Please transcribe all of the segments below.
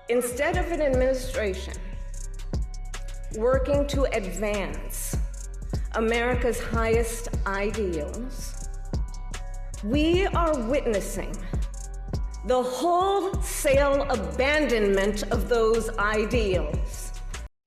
Instead of an administration working to advance America's highest ideals, we are witnessing the wholesale abandonment of those ideals.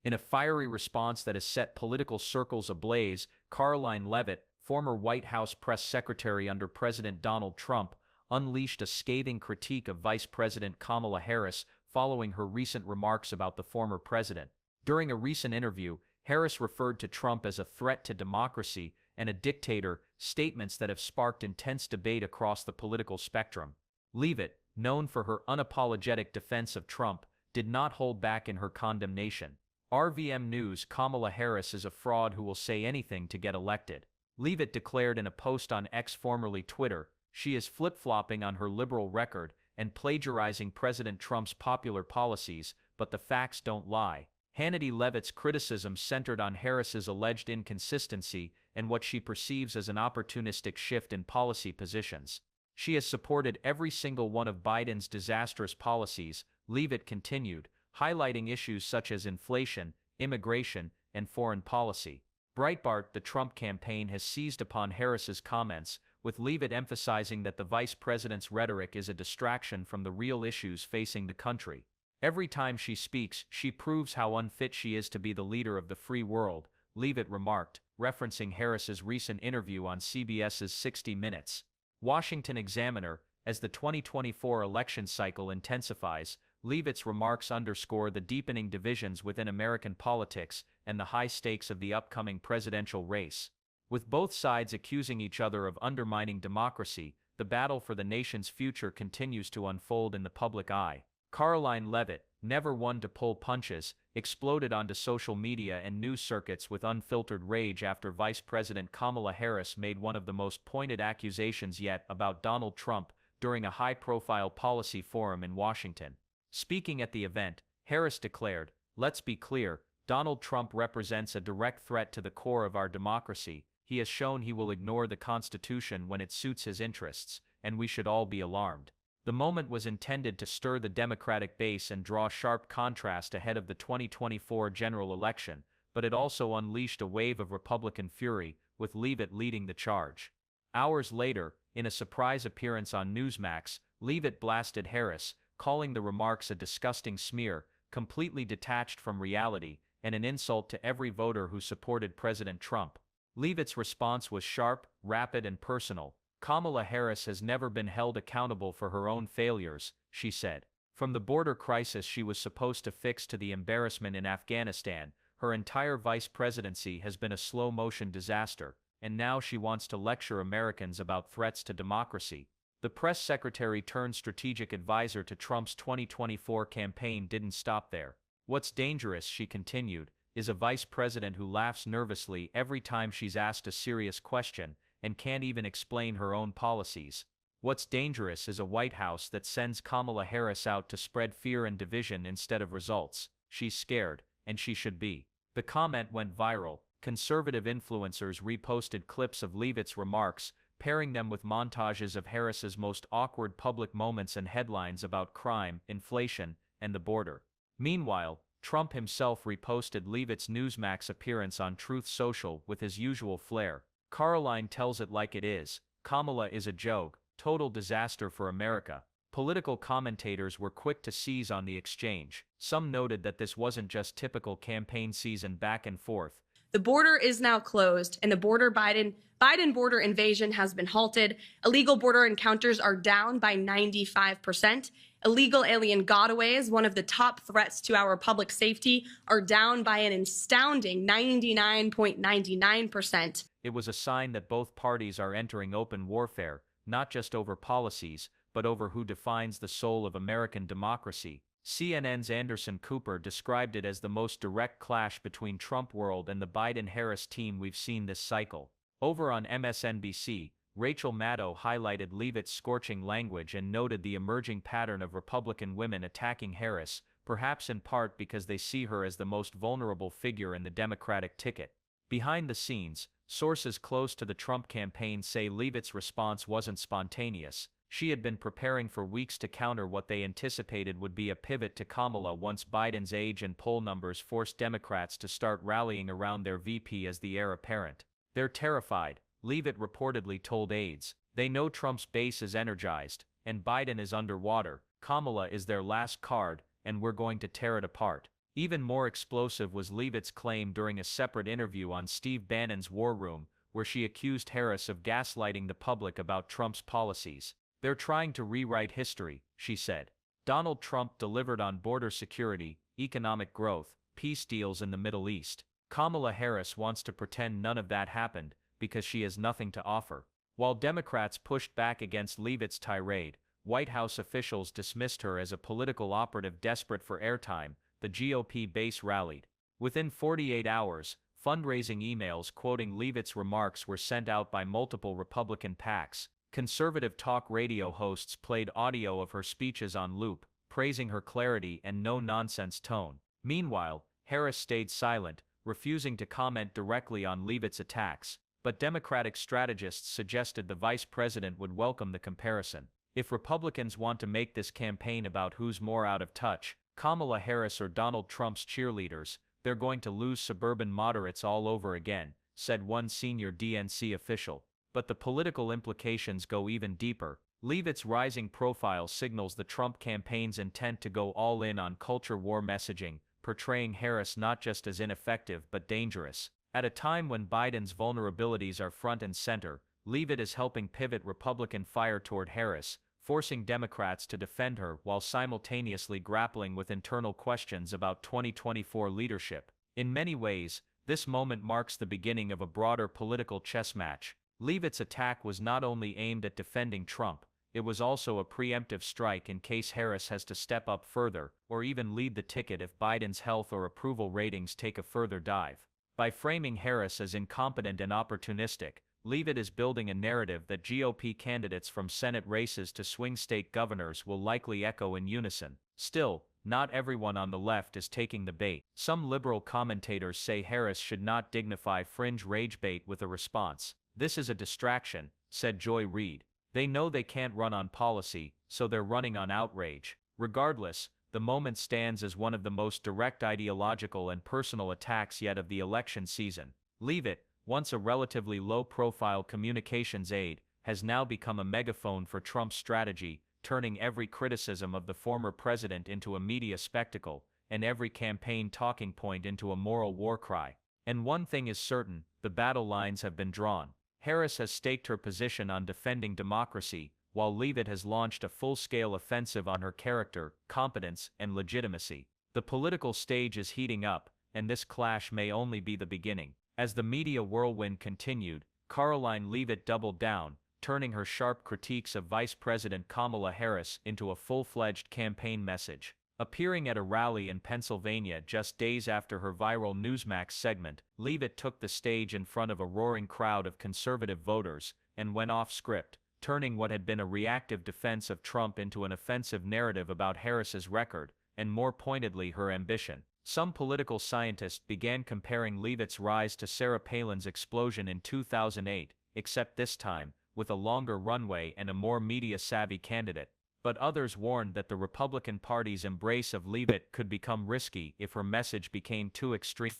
In a fiery response that has set political circles ablaze, Karoline Leavitt, former White House press secretary under President Donald Trump, unleashed a scathing critique of Vice President Kamala Harris following her recent remarks about the former president. During a recent interview, Harris referred to Trump as a threat to democracy and a dictator, statements that have sparked intense debate across the political spectrum. Leavitt, known for her unapologetic defense of Trump, did not hold back in her condemnation. RVM News: Kamala Harris is a fraud who will say anything to get elected. Leavitt declared in a post on X, formerly Twitter, she is flip-flopping on her liberal record and plagiarizing President Trump's popular policies, but the facts don't lie. Hannity Leavitt's criticism centered on Harris's alleged inconsistency and what she perceives as an opportunistic shift in policy positions. She has supported every single one of Biden's disastrous policies, Leavitt continued, highlighting issues such as inflation, immigration, and foreign policy. Breitbart: the Trump campaign has seized upon Harris's comments, with Leavitt emphasizing that the vice president's rhetoric is a distraction from the real issues facing the country. Every time she speaks, she proves how unfit she is to be the leader of the free world, Leavitt remarked, referencing Harris's recent interview on CBS's 60 Minutes. Washington Examiner: as the 2024 election cycle intensifies, Leavitt's remarks underscore the deepening divisions within American politics and the high stakes of the upcoming presidential race. With both sides accusing each other of undermining democracy, the battle for the nation's future continues to unfold in the public eye. Karoline Leavitt, never one to pull punches, exploded onto social media and news circuits with unfiltered rage after Vice President Kamala Harris made one of the most pointed accusations yet about Donald Trump during a high-profile policy forum in Washington. Speaking at the event, Harris declared, "Let's be clear, Donald Trump represents a direct threat to the core of our democracy. He has shown he will ignore the Constitution when it suits his interests, and we should all be alarmed." The moment was intended to stir the Democratic base and draw sharp contrast ahead of the 2024 general election, but it also unleashed a wave of Republican fury, with Leavitt leading the charge. Hours later, in a surprise appearance on Newsmax, Leavitt blasted Harris, calling the remarks a disgusting smear, completely detached from reality, and an insult to every voter who supported President Trump. Leavitt's response was sharp, rapid, and personal. "Kamala Harris has never been held accountable for her own failures," she said. From the border crisis she was supposed to fix to the embarrassment in Afghanistan, her entire vice presidency has been a slow-motion disaster, and now she wants to lecture Americans about threats to democracy. The press secretary turned strategic advisor to Trump's 2024 campaign didn't stop there. "What's dangerous," she continued, "is a vice president who laughs nervously every time she's asked a serious question and can't even explain her own policies. What's dangerous is a White House that sends Kamala Harris out to spread fear and division instead of results. She's scared, and she should be." The comment went viral. Conservative influencers reposted clips of Leavitt's remarks, pairing them with montages of Harris's most awkward public moments and headlines about crime, inflation, and the border. Meanwhile, Trump himself reposted Leavitt's Newsmax appearance on Truth Social with his usual flair. "Karoline tells it like it is. Kamala is a joke, total disaster for America." Political commentators were quick to seize on the exchange. Some noted that this wasn't just typical campaign season back and forth. The border is now closed, and the Biden border invasion has been halted. Illegal border encounters are down by 95%. Illegal alien gotaways, one of the top threats to our public safety, are down by an astounding 99.99%. It was a sign that both parties are entering open warfare, not just over policies, but over who defines the soul of American democracy. CNN's Anderson Cooper described it as the most direct clash between Trump world and the Biden-Harris team we've seen this cycle. Over on MSNBC, Rachel Maddow highlighted Leavitt's scorching language and noted the emerging pattern of Republican women attacking Harris, perhaps in part because they see her as the most vulnerable figure in the Democratic ticket. Behind the scenes, sources close to the Trump campaign say Leavitt's response wasn't spontaneous. She had been preparing for weeks to counter what they anticipated would be a pivot to Kamala once Biden's age and poll numbers forced Democrats to start rallying around their VP as the heir apparent. They're terrified, Leavitt reportedly told aides. They know Trump's base is energized, and Biden is underwater. Kamala is their last card, and we're going to tear it apart. Even more explosive was Leavitt's claim during a separate interview on Steve Bannon's War Room, where she accused Harris of gaslighting the public about Trump's policies. They're trying to rewrite history, she said. Donald Trump delivered on border security, economic growth, peace deals in the Middle East. Kamala Harris wants to pretend none of that happened because she has nothing to offer. While Democrats pushed back against Leavitt's tirade, White House officials dismissed her as a political operative desperate for airtime. The GOP base rallied. Within 48 hours, fundraising emails quoting Leavitt's remarks were sent out by multiple Republican PACs. Conservative talk radio hosts played audio of her speeches on loop, praising her clarity and no-nonsense tone. Meanwhile, Harris stayed silent, refusing to comment directly on Leavitt's attacks, but Democratic strategists suggested the vice president would welcome the comparison. If Republicans want to make this campaign about who's more out of touch, Kamala Harris or Donald Trump's cheerleaders, they're going to lose suburban moderates all over again, said one senior DNC official. But the political implications go even deeper. Leavitt's rising profile signals the Trump campaign's intent to go all in on culture war messaging, portraying Harris not just as ineffective but dangerous. At a time when Biden's vulnerabilities are front and center, Leavitt is helping pivot Republican fire toward Harris, forcing Democrats to defend her while simultaneously grappling with internal questions about 2024 leadership. In many ways, this moment marks the beginning of a broader political chess match. Leavitt's attack was not only aimed at defending Trump, it was also a preemptive strike in case Harris has to step up further or even lead the ticket if Biden's health or approval ratings take a further dive. By framing Harris as incompetent and opportunistic, Leavitt is building a narrative that GOP candidates from Senate races to swing state governors will likely echo in unison. Still, not everyone on the left is taking the bait. Some liberal commentators say Harris should not dignify fringe rage bait with a response. This is a distraction, said Joy Reid. They know they can't run on policy, so they're running on outrage. Regardless, the moment stands as one of the most direct ideological and personal attacks yet of the election season. Leavitt, once a relatively low-profile communications aide, has now become a megaphone for Trump's strategy, turning every criticism of the former president into a media spectacle, and every campaign talking point into a moral war cry. And one thing is certain, the battle lines have been drawn. Harris has staked her position on defending democracy, while Leavitt has launched a full-scale offensive on her character, competence, and legitimacy. The political stage is heating up, and this clash may only be the beginning. As the media whirlwind continued, Karoline Leavitt doubled down, turning her sharp critiques of Vice President Kamala Harris into a full-fledged campaign message. Appearing at a rally in Pennsylvania just days after her viral Newsmax segment, Leavitt took the stage in front of a roaring crowd of conservative voters and went off script, turning what had been a reactive defense of Trump into an offensive narrative about Harris's record, and more pointedly her ambition. Some political scientists began comparing Leavitt's rise to Sarah Palin's explosion in 2008, except this time, with a longer runway and a more media-savvy candidate. But others warned that the Republican Party's embrace of Leavitt could become risky if her message became too extreme,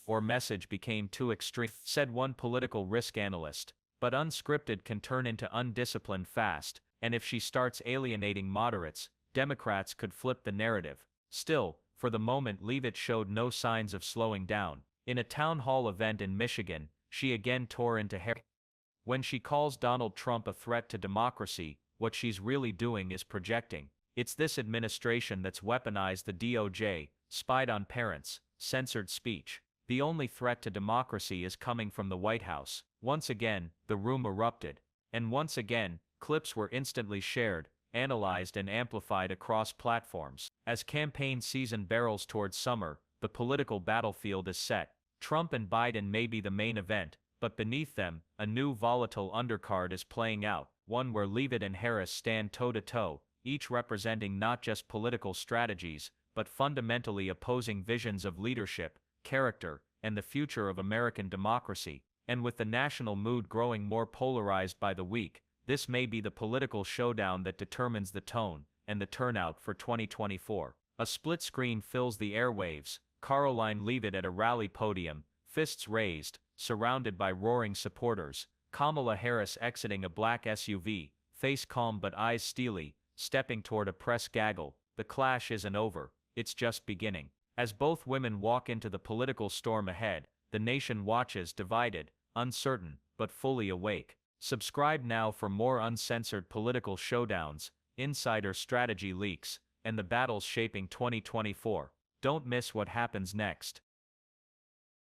said one political risk analyst. But unscripted can turn into undisciplined fast, and if she starts alienating moderates, Democrats could flip the narrative. Still, for the moment Leavitt showed no signs of slowing down. In a town hall event in Michigan, she again tore into Harris. When she calls Donald Trump a threat to democracy, what she's really doing is projecting. It's this administration that's weaponized the DOJ, spied on parents, censored speech. The only threat to democracy is coming from the White House. Once again, the room erupted. And once again, clips were instantly shared, analyzed and amplified across platforms. As campaign season barrels towards summer, the political battlefield is set. Trump and Biden may be the main event, but beneath them, a new volatile undercard is playing out, one where Leavitt and Harris stand toe-to-toe, each representing not just political strategies, but fundamentally opposing visions of leadership, character, and the future of American democracy. And with the national mood growing more polarized by the week, This may be the political showdown that determines the tone and the turnout for 2024. A split screen fills the airwaves, Karoline Leavitt at a rally podium, fists raised, surrounded by roaring supporters, Kamala Harris exiting a black SUV, face calm but eyes steely, stepping toward a press gaggle. The clash isn't over, it's just beginning. As both women walk into the political storm ahead, the nation watches divided, uncertain, but fully awake. Subscribe now for more uncensored political showdowns, insider strategy leaks, and the battles shaping 2024. Don't miss what happens next.